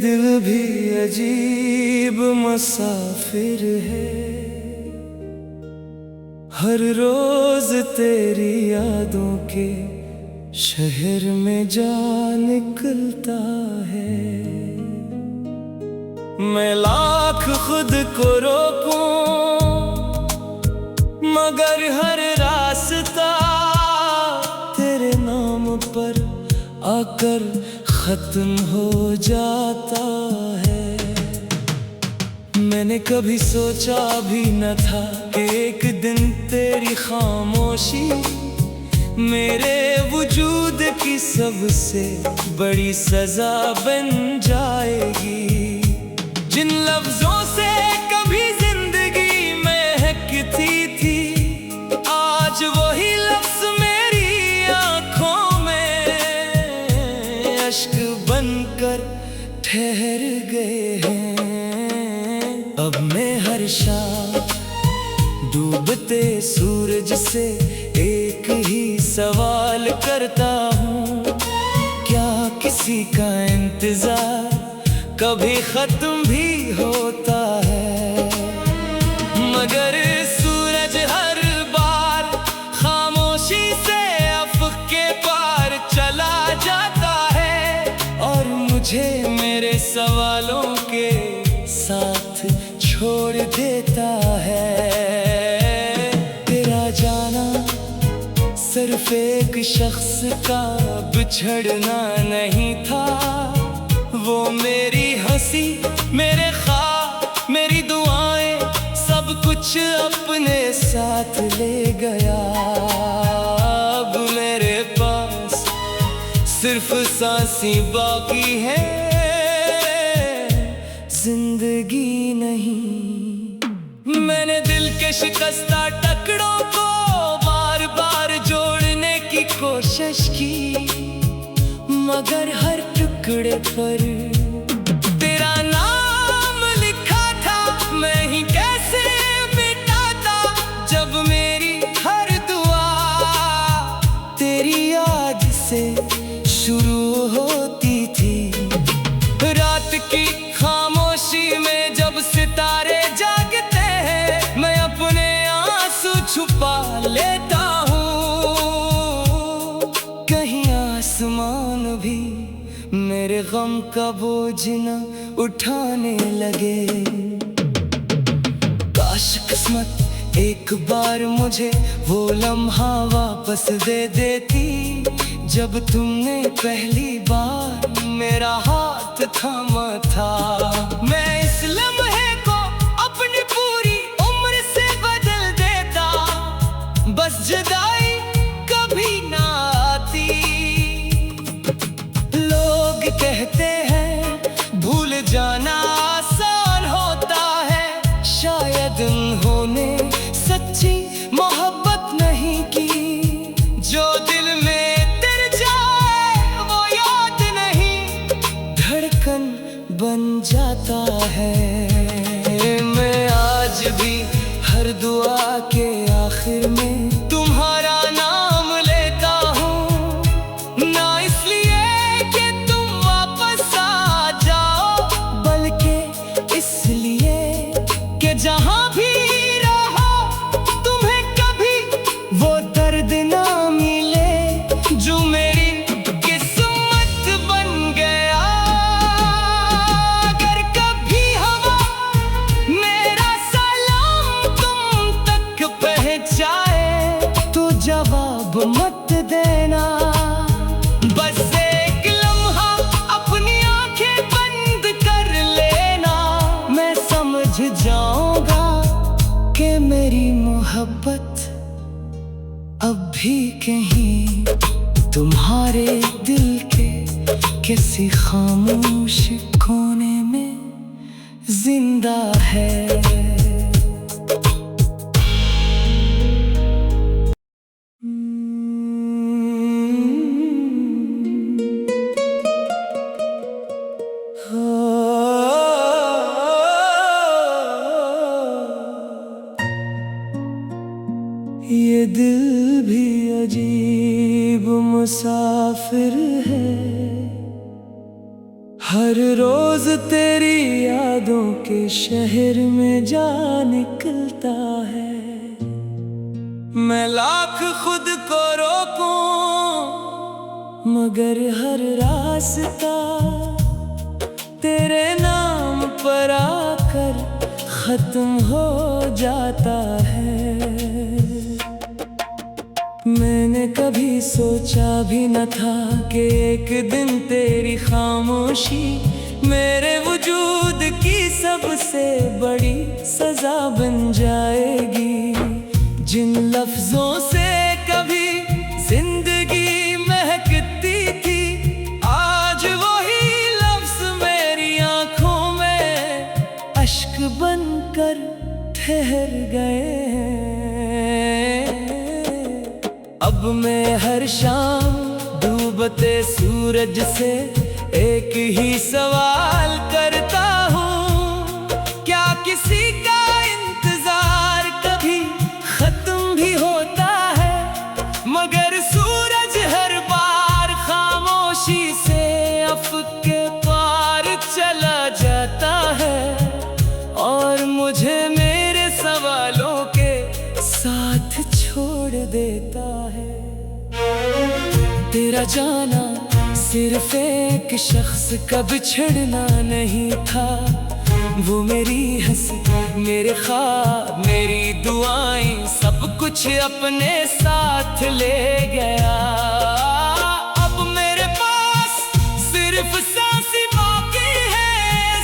दिल भी अजीब मुसाफिर है। हर रोज तेरी यादों के शहर में जा निकलता है। मैं लाख खुद को रोकूं मगर हर रास्ता तेरे नाम पर आकर खत्म हो जाता है। मैंने कभी सोचा भी न था कि एक दिन तेरी खामोशी मेरे वजूद की सबसे बड़ी सजा बन जाएगी। जिन लफ्जों से कभी जिंदगी महकती थी, आज वही लफ्ज मेरी आंखों में अश्क बनकर ठहर गए हैं। अब मैं हर शाम डूबते सूरज से एक ही सवाल करता हूँ, क्या किसी का इंतजार कभी खत्म भी होता है? मगर सूरज हर बार खामोशी से अफ़क़ के पार चला जाता है और मुझे मेरे सवालों के साथ छोड़ देता है। तेरा जाना सिर्फ एक शख्स का बिछड़ना नहीं था, वो मेरी हंसी, मेरे ख्वाब, मेरी दुआएं सब कुछ अपने साथ ले गया। अब मेरे पास सिर्फ सांसें बाकी है, जिंदगी नहीं। मैंने दिल के शिकस्ता टुकड़ों को बार बार जोड़ने की कोशिश की, मगर हर टुकड़े पर तेरा नाम लिखा था। मैं ही कैसे मिटाता जब मेरी हर दुआ तेरी याद से शुरू होती थी। रात की खामोशी में जब सितारे जागते हैं, मैं अपने आंसू छुपा लेता हूँ, कहीं आसमान भी मेरे गम का बोझ न उठाने लगे। काश किस्मत एक बार मुझे वो लम्हा वापस दे देती, जब तुमने पहली बार मेरा हाथ थामा था। मैं इस लम्हे को अपनी पूरी उम्र से बदल देता, बस जुदाई कभी ना आती। लोग कहते हैं भूल जाना आसान होता है, शायद उन्होंने सच्ची मोहब्बत नहीं की। जो दिल में तिर जाए वो याद नहीं, धड़कन बन जाता है। मैं आज भी हर दुआ के आखिर में तुम्हारा नाम लेता हूँ, ना इसलिए कि तुम वापस आ जाओ, बल्कि इसलिए कि जहाँ भी रहो तुम्हें कभी वो दर्द ना मिले जो मेरी किस्मत बन गया। अगर कभी हवा मेरा सलाम तुम तक पहुँचाए तो जवाब मत देना, बस एक लम्हा अपनी आंखें बंद कर लेना। मैं समझ जाऊंगा कि मेरी मोहब्बत अब भी कहीं तुम्हारे दिल के किसी खामोश कोने में जिंदा है। ये दिल भी अजीब मुसाफिर है। हर रोज तेरी यादों के शहर में जा निकलता है। मैं लाख खुद को रोकूं मगर हर रास्ता तेरे नाम पर आकर खत्म हो जाता है। मैंने कभी सोचा भी न था कि एक दिन तेरी खामोशी मेरे वजूद की सबसे बड़ी सजा बन जाएगी। जिन लफ्जों से कभी जिंदगी महकती थी, आज वही लफ्ज मेरी आंखों में अश्क बनकर ठहर गए हैं। अब मैं हर शाम डूबते सूरज से एक ही सवाल करता हूँ, क्या किसी का इंतजार कभी खत्म भी होता है? मगर सूरज हर बार खामोशी से अफ़क़ के पार चला जाता है और मुझे मेरे सवालों के साथ छोड़ देता है। तेरा जाना सिर्फ एक शख्स का बिछड़ना नहीं था, वो मेरी हंसी, मेरे ख्वाब, मेरी दुआएं सब कुछ अपने साथ ले गया। अब मेरे पास सिर्फ सांसें बाकी है,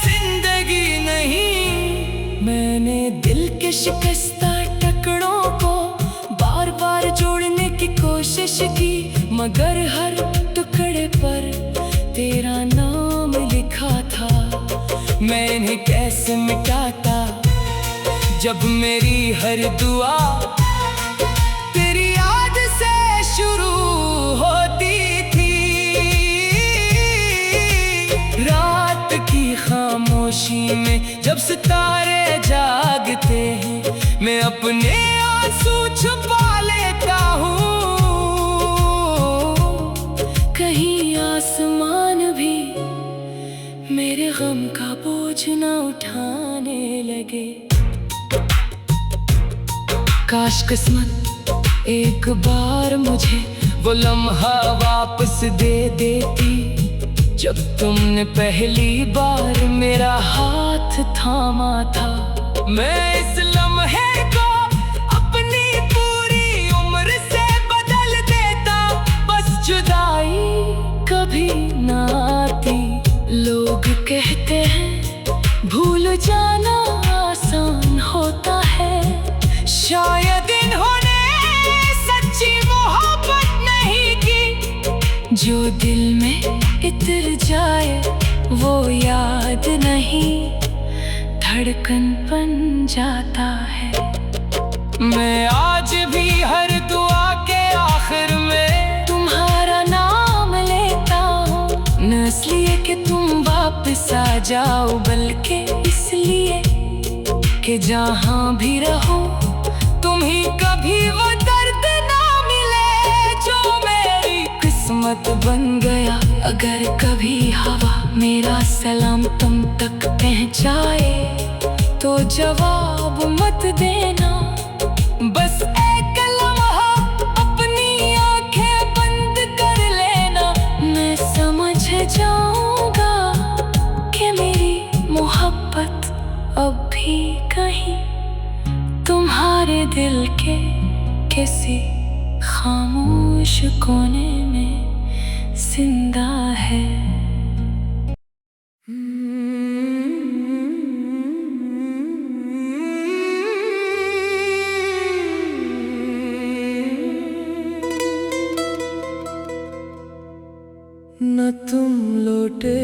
जिंदगी नहीं। मैंने दिल के शिकस्ता टुकड़ों को बार बार जोड़ने की कोशिश की, मगर हर टुकड़े पर तेरा नाम लिखा था। मैं इन्हें कैसे मिटाता जब मेरी हर दुआ तेरी याद से शुरू होती थी। रात की खामोशी में जब सितारे जागते हैं, मैं अपने आंसू छुपा लेता हूँ। कहीं आसमान भी मेरे गम का बोझ न उठाने लगे। काश किस्मत एक बार मुझे वो लम्हा वापस दे देती, जब तुमने पहली बार मेरा हाथ थामा था। मैं इस लम्हे को अपनी पूरी उम्र से बदल देता, बस जुदाई कभी ना आती। लोग कहते हैं भूल जाना आसान होता है, शायद इन्होंने सच्ची मोहब्बत नहीं की। जो दिल में इतर जाए वो याद नहीं, धड़कन बन जाता है। मैं आज भी हर दुआ के आखिर में तुम्हारा नाम लेता हूँ, न इसलिए कि तुम वापस आ जाओ, बल्कि इसलिए कि जहाँ भी रहो तुम ही कभी वो दर्द ना मिले जो मेरी किस्मत बन गया। अगर कभी हवा मेरा सलाम तुम तक पहुँचाए तो जवाब मत देना, बस एक लम्हा अपनी आंखें बंद कर लेना। मैं समझ जाऊंगा कि मेरी मोहब्बत अब भी कहीं तुम्हारे दिल के किसी खामोश कोने में जिंदा है। न तुम लौटे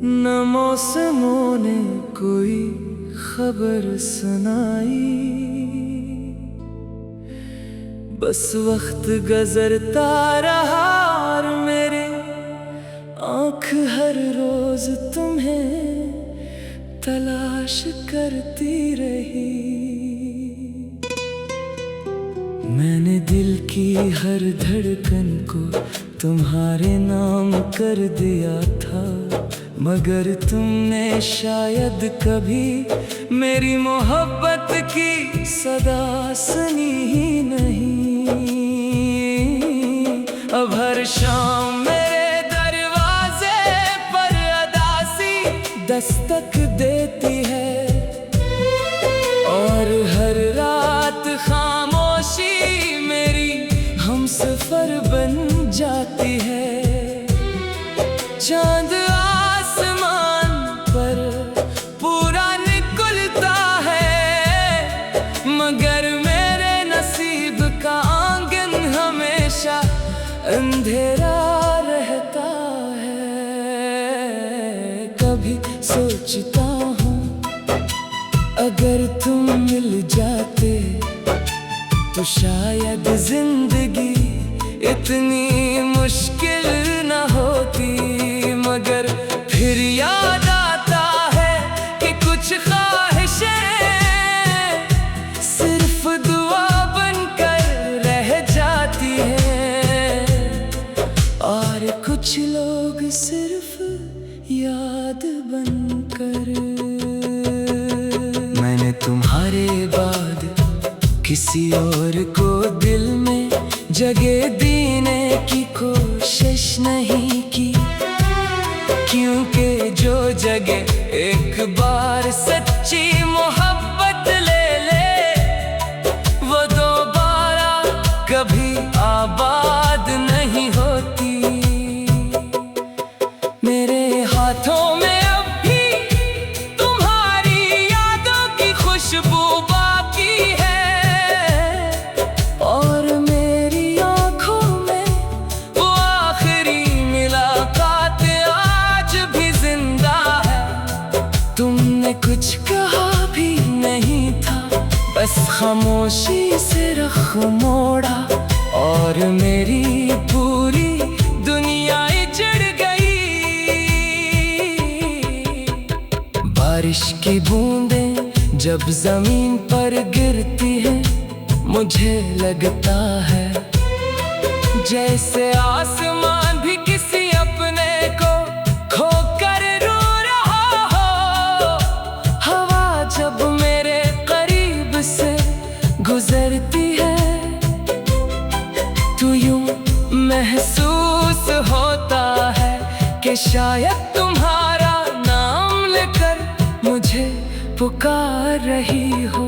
न मौसमों ने कोई खबर सुनाई, बस वक्त गुजरता रहा और मेरे आँख हर रोज तुम्हें तलाश करती रही। मैंने दिल की हर धड़कन को तुम्हारे नाम कर दिया था, मगर तुमने शायद कभी मेरी मोहब्बत की सदा सुनी ही नहीं। अब हर शाम मेरे दरवाजे पर अदासी दस्तक देती है, और हर रात खामोशी मेरी हमसफर बन जाती है। चांद आसमान पर पूरा निकलता है, मगर मेरे नसीब का आंगन हमेशा अंधेरा रहता है। कभी सोचता हूँ अगर तुम मिल जाते तो शायद जिंदगी इतनी मुश्किल न होती, मगर फिर याद आता है कि कुछ ख्वाहिशें सिर्फ दुआ बनकर रह जाती हैं, और कुछ लोग सिर्फ याद बनकर। मैंने तुम्हारे बाद किसी और को दिल में जगह देने की कोशिश नहीं की, क्योंकि जो जगह एक बार सच्ची मोहब्बत ले ले वो दोबारा कभी आबाद नहीं होती। मेरे हाथों में अब भी तुम्हारी यादों की खुशबू बाकी है, और मेरी आंखों में वो आखिरी मुलाकात आज भी जिंदा है। तुमने कुछ कहा भी नहीं था, बस खामोशी से रुख मोड़ा, और मेरी पूरी दुनिया उजड़ गई। बारिश की बूंदें जब जमीन पर गिरती हैं, मुझे लगता है जैसे आसमान भी किसी अपने को खोकर रो रहा हो। हवा जब मेरे करीब से गुजरती है तो यूं महसूस होता है कि शायद तुम्हारा नाम लेकर मुझे पुकार रही हो।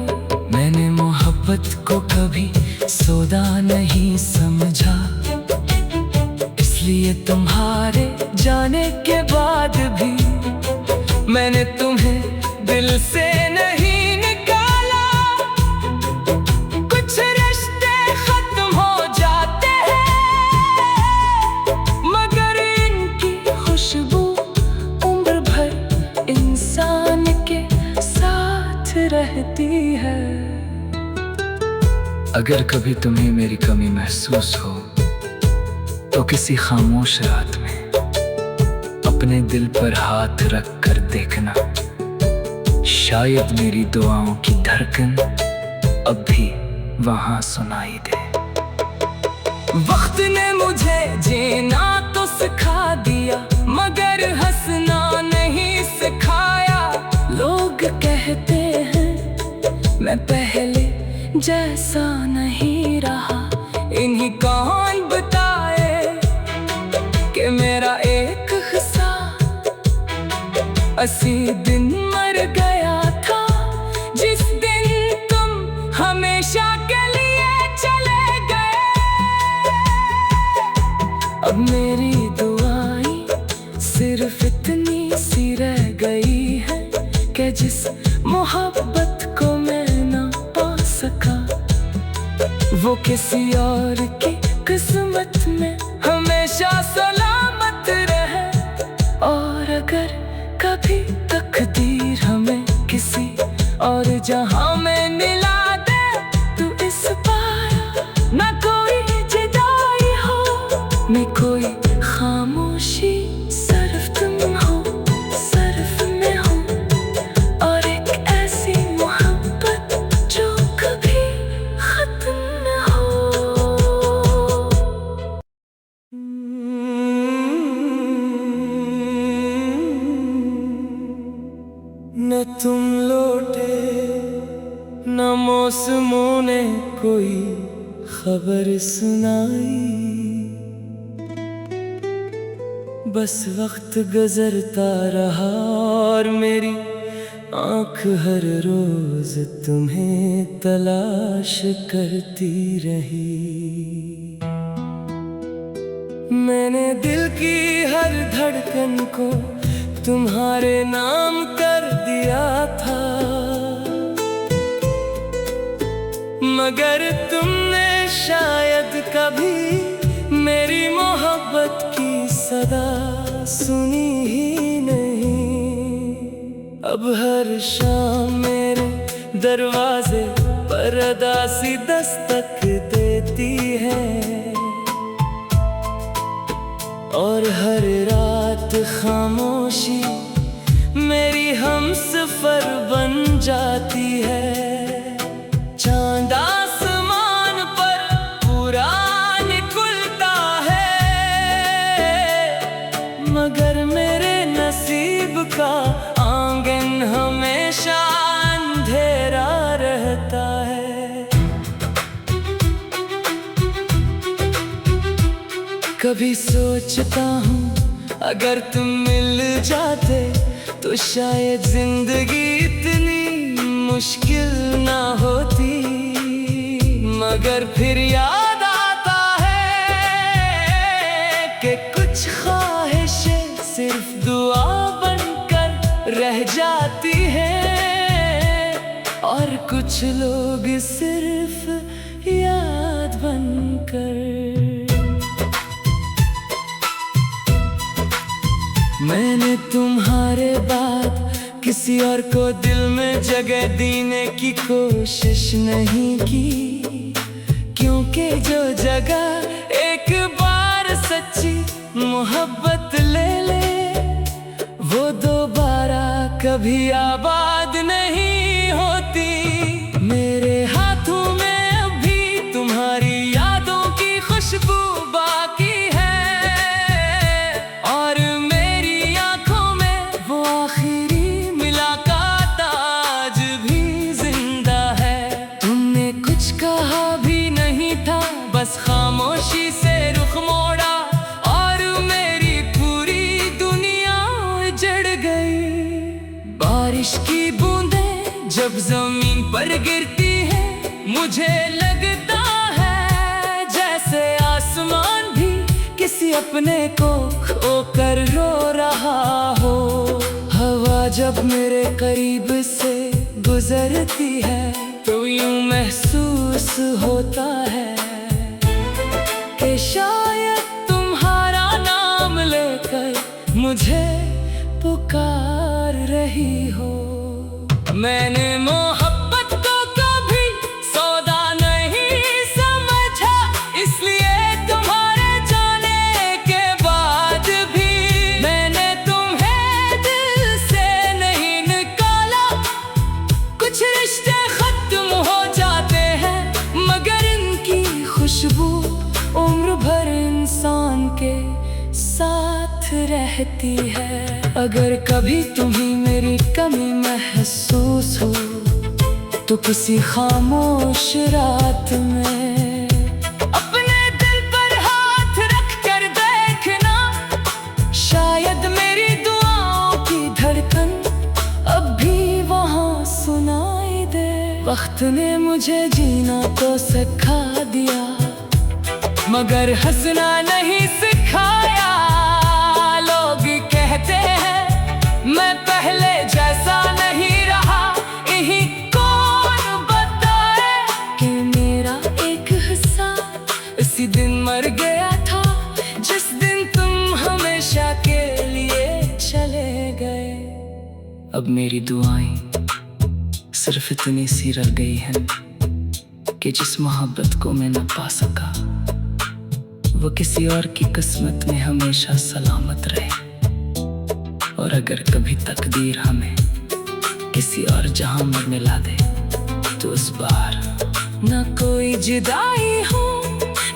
मैंने मोहब्बत को कभी सौदा नहीं समझा, इसलिए तुम्हारे जाने के बाद भी मैंने तुम्हें दिल से नहीं निकाला। कुछ रिश्ते खत्म हो जाते हैं, मगर इनकी खुशबू उम्र भर इंसान के साथ रहती है। अगर कभी तुम्हें मेरी कमी महसूस हो तो किसी खामोश रात में अपने दिल पर हाथ रख कर देखना, शायद मेरी दुआओं की धड़कन अब भी वहां सुनाई दे। वक्त ने मुझे जीना तो सिखा दिया, मगर हंसना नहीं सिखाया। लोग कहते हैं मैं पहले जैसा नहीं रहा, इन्हीं कौन बताए कि मेरा एक हिस्सा असी दिन मर गया था, जिस दिन तुम हमेशा के लिए चले गए। अब मेरी दुआएं सिर्फ इतनी सी रह गई है कि जिस मोहब्बत को मैं ना पा सका, वो किसी और की किस्मत में हमेशा सलामत रहे। और अगर कभी तकदीर हमें किसी और जहां में मिला दे, तो इस बार ना कोई जुदाई हो, न कोई खामोशी, सिर्फ तुम हो, सिर्फ मैं हूँ, और एक ऐसी मोहब्बत जो कभी खत्म न हो। ने कोई खबर सुनाई। बस वक्त गुजरता रहा और मेरी आँख हर रोज तुम्हें तलाश करती रही। मैंने दिल की हर धड़कन को तुम्हारे नाम कर दिया था, मगर तुमने शायद कभी मेरी मोहब्बत की सदा सुनी ही नहीं। अब हर शाम मेरे दरवाजे पर अदासी दस्तक देती है, और हर रात खामोशी मेरी हमसफर बन जाती है। चांद आसमान पर पूरा निकलता है, मगर मेरे नसीब का आंगन हमेशा अंधेरा रहता है। कभी सोचता हूँ अगर तुम मिल जाते तो शायद जिंदगी इतनी मुश्किल ना होती, मगर फिर याद आता है कि कुछ ख्वाहिशें सिर्फ दुआ बनकर रह जाती हैं, और कुछ लोग सिर्फ याद बनकर। मैंने तुम्हारे बाद किसी और को दिल में जगह देने की कोशिश नहीं की, क्योंकि जो जगह एक बार सच्ची मोहब्बत ले ले वो दोबारा कभी आबाद नहीं होती। मेरे हाथों में अभी तुम्हारी यादों की खुशबू बाकी है, और बस खामोशी से रुख मोड़ा और मेरी पूरी दुनिया उजड़ गई। बारिश की बूंदें जब जमीन पर गिरती है मुझे लगता है जैसे आसमान भी किसी अपने को खोकर रो रहा हो। हवा जब मेरे करीब से गुजरती है तो यूं महसूस होता है कि शायद तुम्हारा नाम लेकर मुझे पुकार रही हो। मैंने मोहब्बत को कभी सौदा नहीं समझा, इसलिए तुम्हारे जाने के बाद भी मैंने तुम्हें दिल से नहीं निकाला। कुछ रिश्ते खत्म हो जाते हैं मगर इनकी खुशबू उम्र भर इंसान के साथ रहती है। अगर कभी तुम्हें मेरी कमी महसूस हो तो किसी खामोश रात में अपने दिल पर हाथ रख कर देखना, शायद मेरी दुआओं की धड़कन अब भी वहाँ सुनाई दे। वक्त ने मुझे जीना तो सिखा दिया मगर हंसना नहीं सिखाया। लोग कहते हैं मैं पहले जैसा नहीं रहा, यही कौन बताए कि मेरा एक हिस्सा इसी दिन मर गया था जिस दिन तुम हमेशा के लिए चले गए। अब मेरी दुआएं सिर्फ इतनी सी रह गई हैं कि जिस मोहब्बत को मैं न पा सका वो किसी और की किस्मत में हमेशा सलामत रहे। और अगर कभी तकदीर हमें किसी और जहां में मिला दे तो उस बार न कोई जुदाई हो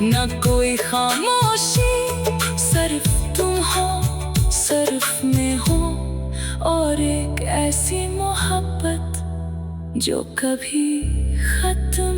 न कोई खामोशी, सिर्फ तुम हो सिर्फ मैं हो, और एक ऐसी मोहब्बत जो कभी खत्म